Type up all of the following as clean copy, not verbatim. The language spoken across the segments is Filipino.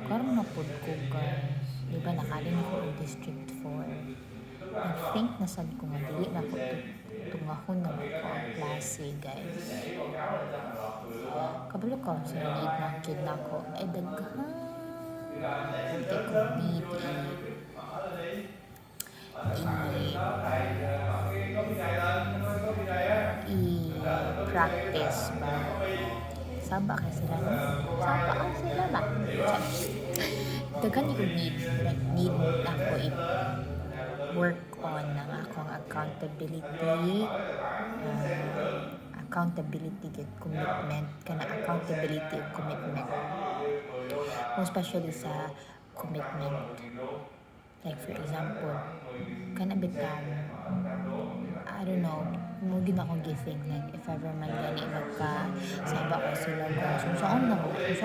karon na pod ko guys. Di ba nakalin ko ang District 4. I think nasad ko nga dili na ko tungahon na ko ang klase guys. Kabalo ko sa need na kid na ko. Daghan. Hindi ko need i-practice ba? Saba ka sila no? Saba ka sila ba? Daghan ko need ako i-work on ng akong accountability get commitment kana accountability ug commitment, most especially sa commitment, like for example kana bitaw I don't know mo gid akong githink like if ever man gani magkasaba ko sila guys saan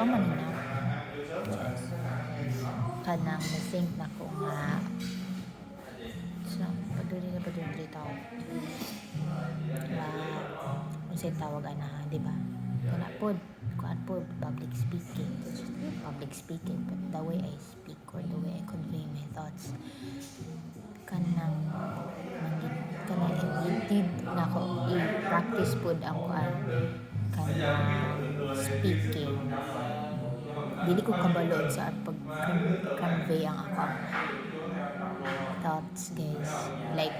man na kanang think na ko nga so paduli tao unsay tawag ana di ba kana pod kuan pod public speaking but the way I speak or the way I convey my thoughts kanang need na ko i-practice pod ang kuan kanang speaking. Dili ko kabalo sa pag-convey ang akong thoughts guys, like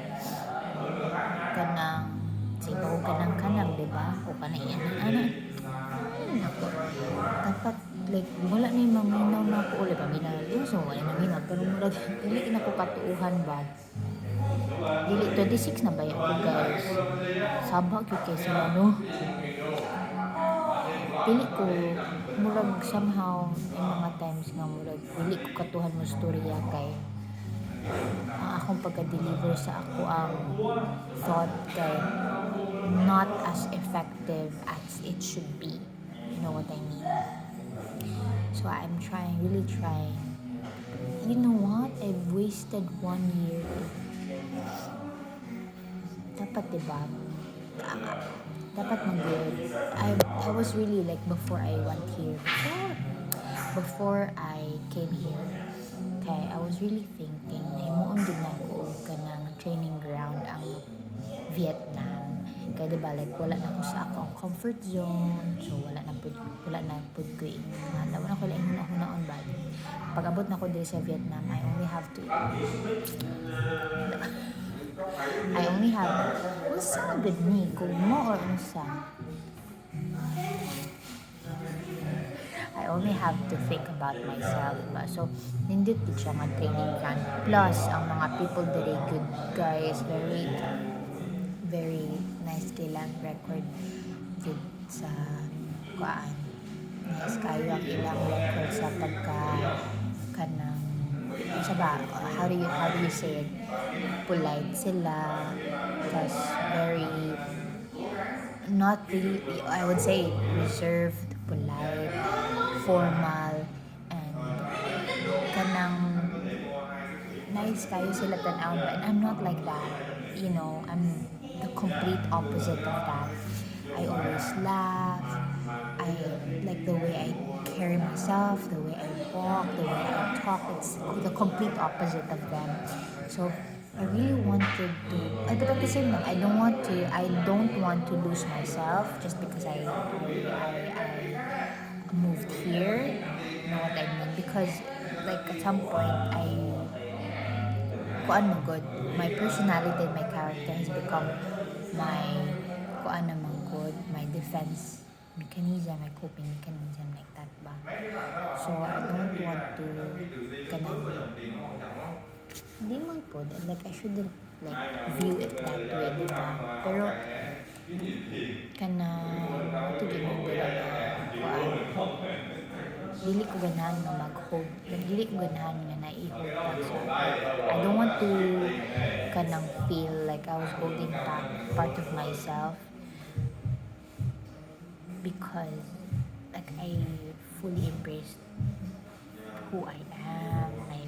kanang sibaw kanang diba o kanang ana ako dapat like wala na yung maminaw na ako ulit paminaw so wala na minaw pero murag dili na ko katuuhan ba dili 26 na ba yan ko guys sabag yung kay sila no dili ko murag somehow in mga times nga murag dili ko katuhan mo storya kay ang akong pagka-deliver sa ako ang thought kay not as effective as it should be, you know what I mean, so I'm really trying. You know what, I've wasted 1 year dapat diba dapat mag-good. I was really like before I went here before I came here kay I was really thinking na himuon din ako kanang training ground ang Vietnam kay diba like wala na ko sa akong comfort zone so wala na pud ko wala ko lang hunaon ba pag abot na ko diri sa Vietnam I only have unsa good ni kung mo or unsa I only have to think about myself ba so nindot gid siya nga training ground plus ang mga people diri good guys very nice kailang record good sa kuan nice kayo ang ilang record sa pagka kanang sa ba how do you say it polite sila plus very not really I would say reserved polite formal and kanang nice kayo sila tan-aw and I'm not like that, you know, I'm the complete opposite of that. I always laugh, I like the way I carry myself, the way I walk, the way I talk, it's the complete opposite of them. So I really wanted to, but at the same time, I don't want to lose myself just because I moved here. You know what I mean? Because like at some point, my personality and my character has become my defense mechanism, my coping mechanism like that ba. So I don't want to hindi man po like I shouldn't like view it that way diba pero ito ginagawa dili ko ganahan nga mag-hold dili ko ganahan nga nai-hold back so I don't want to feel like I was holding back part of myself because like I fully embraced who I am, my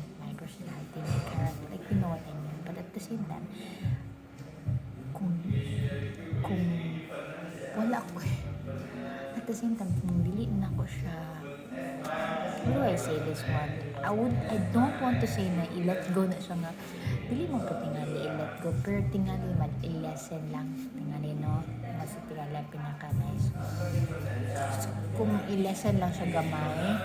personality, my character, like you know what I mean. But at the same time, kung wala ko at the same time, kung dili na ko siya how do I say this one? I don't want to say na i-let go na siya nga. Dili mo po tingali i-let go, pero tingali man i-lesson lang. Tingali, no? Mas tingali ang pinaka-nice. So, kung i-lesson lang siya gamay,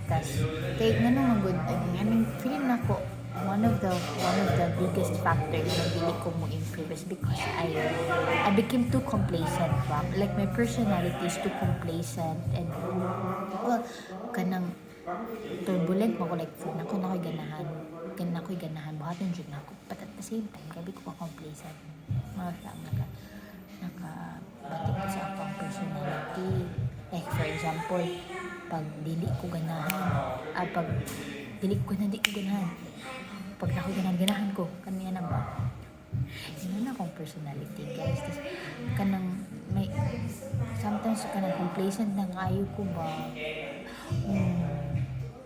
tas, take na naman good, I mean, feeling na ko, one of the biggest factors na dili ko mo improve is because I became too complacent ba. Like my personality is too complacent and well, kanang turbulent mo ko like food na ko ako'y ganahan buhaton jud nako, but at the same time gabi ko pa complacent mga lang nakabatik ko sa akong personality. Like for example, pag dili ko ganahan, pag nako'y ganahan ko kaniya na ba, yun na akong personality guys. Tas, kanang may sometimes kanang complacent na kayo ko ba,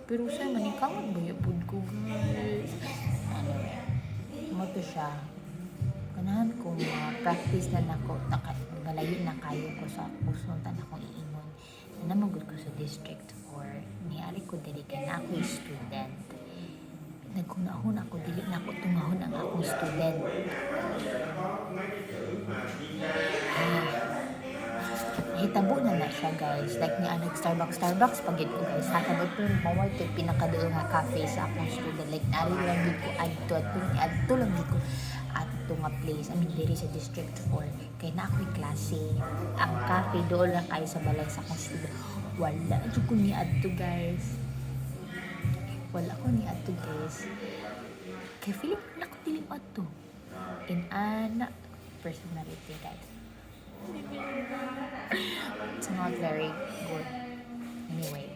pero sa manikangan ba yapod ko guys. Anyway, mo to siya, ganahan ko practice na nako, malayo na kayo ko sa kusuntan akong iingon na namagod ko sa District 4. Niyari ko dili kay na ako'y student, nagkunahon ako, dili na ako tungahon ang akong student. Hitabo na siya guys, like ni Starbucks pagid ko guys, hakabot ko mawal to pinakadoon nga cafe sa akong student, like nari lang gid ko adto lang gid ko adto nga place, I mean diri sa District 4 kay na ako'y klase. Ang cafe doon lang kayo sa balay sa akong student, wala jud ko ni adto guys, kay feeling na ko dili adto in ana personality guys. It's not very good. Anyway,